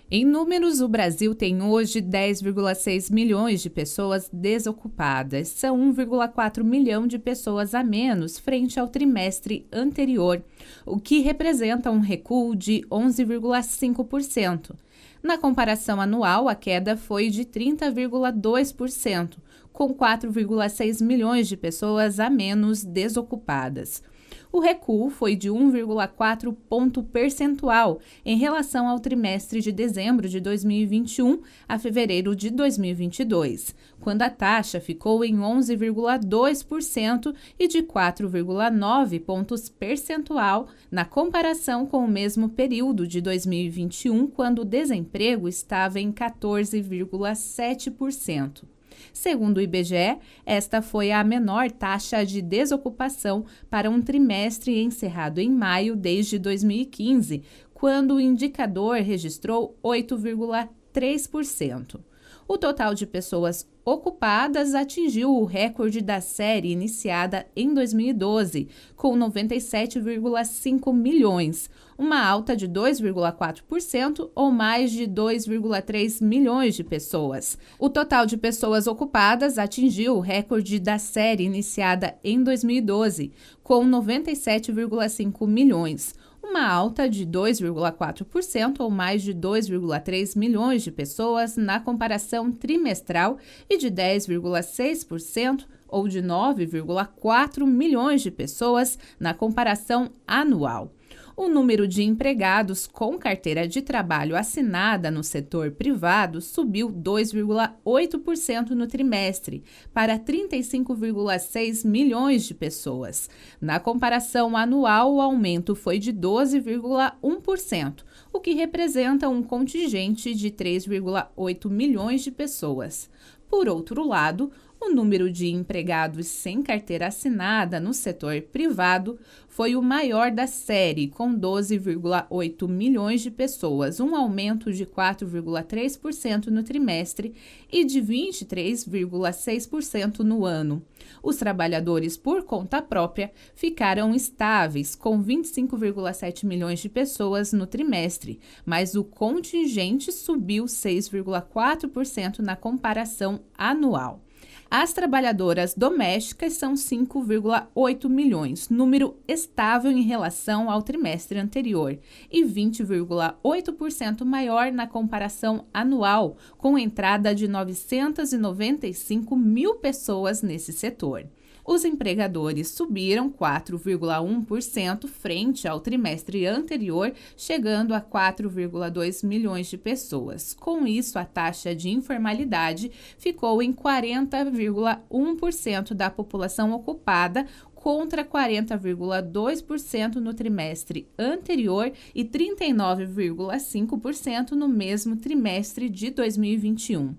Em números, o Brasil tem hoje 10,6 milhões de pessoas desocupadas. São 1,4 milhão de pessoas a menos frente ao trimestre anterior, o que representa um recuo de 11,5%. Na comparação anual, a queda foi de 30,2%, com 4,6 milhões de pessoas a menos desocupadas. O recuo foi de 1,4 ponto percentual em relação ao trimestre de dezembro de 2021 a fevereiro de 2022, quando a taxa ficou em 11,2% e de 4,9 pontos percentual na comparação com o mesmo período de 2021, quando o desemprego estava em 14,7%. Segundo o IBGE, esta foi a menor taxa de desocupação para um trimestre encerrado em maio desde 2015, quando o indicador registrou 8,3%. O total de pessoas ocupadas atingiu o recorde da série iniciada em 2012, com 97,5 milhões, uma alta de 2,4% ou mais de 2,3 milhões de pessoas. O total de pessoas ocupadas atingiu o recorde da série iniciada em 2012, com 97,5 milhões, uma alta de 2,4% ou mais de 2,3 milhões de pessoas na comparação trimestral e de 10,6% ou de 9,4 milhões de pessoas na comparação anual. O número de empregados com carteira de trabalho assinada no setor privado subiu 2,8% no trimestre, para 35,6 milhões de pessoas. Na comparação anual, o aumento foi de 12,1%, o que representa um contingente de 3,8 milhões de pessoas. Por outro lado, o número de empregados sem carteira assinada no setor privado foi o maior da série, com 12,8 milhões de pessoas, um aumento de 4,3% no trimestre e de 23,6% no ano. Os trabalhadores por conta própria ficaram estáveis, com 25,7 milhões de pessoas no trimestre, mas o contingente subiu 6,4% na comparação anual. As trabalhadoras domésticas são 5,8 milhões, número estável em relação ao trimestre anterior, e 20,8% maior na comparação anual, com entrada de 995 mil pessoas nesse setor. Os empregadores subiram 4,1% frente ao trimestre anterior, chegando a 4,2 milhões de pessoas. Com isso, a taxa de informalidade ficou em 40,1% da população ocupada, contra 40,2% no trimestre anterior e 39,5% no mesmo trimestre de 2021.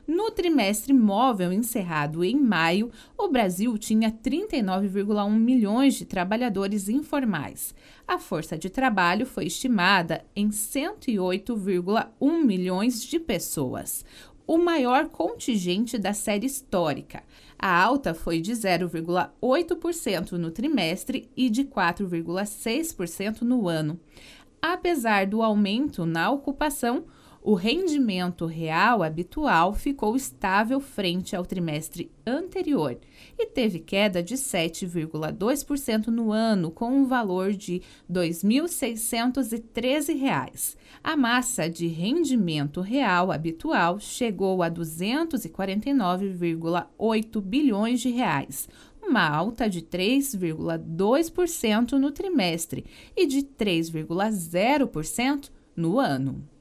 No trimestre móvel encerrado em maio, o Brasil tinha 39,1 milhões de trabalhadores informais. A força de trabalho foi estimada em 108,1 milhões de pessoas, o maior contingente da série histórica. A alta foi de 0,8% no trimestre e de 4,6% no ano. Apesar do aumento na ocupação, o rendimento real habitual ficou estável frente ao trimestre anterior e teve queda de 7,2% no ano, com um valor de R$ 2.613. A massa de rendimento real habitual chegou a 249,8 bilhões de reais, uma alta de 3,2% no trimestre e de 3,0% no ano.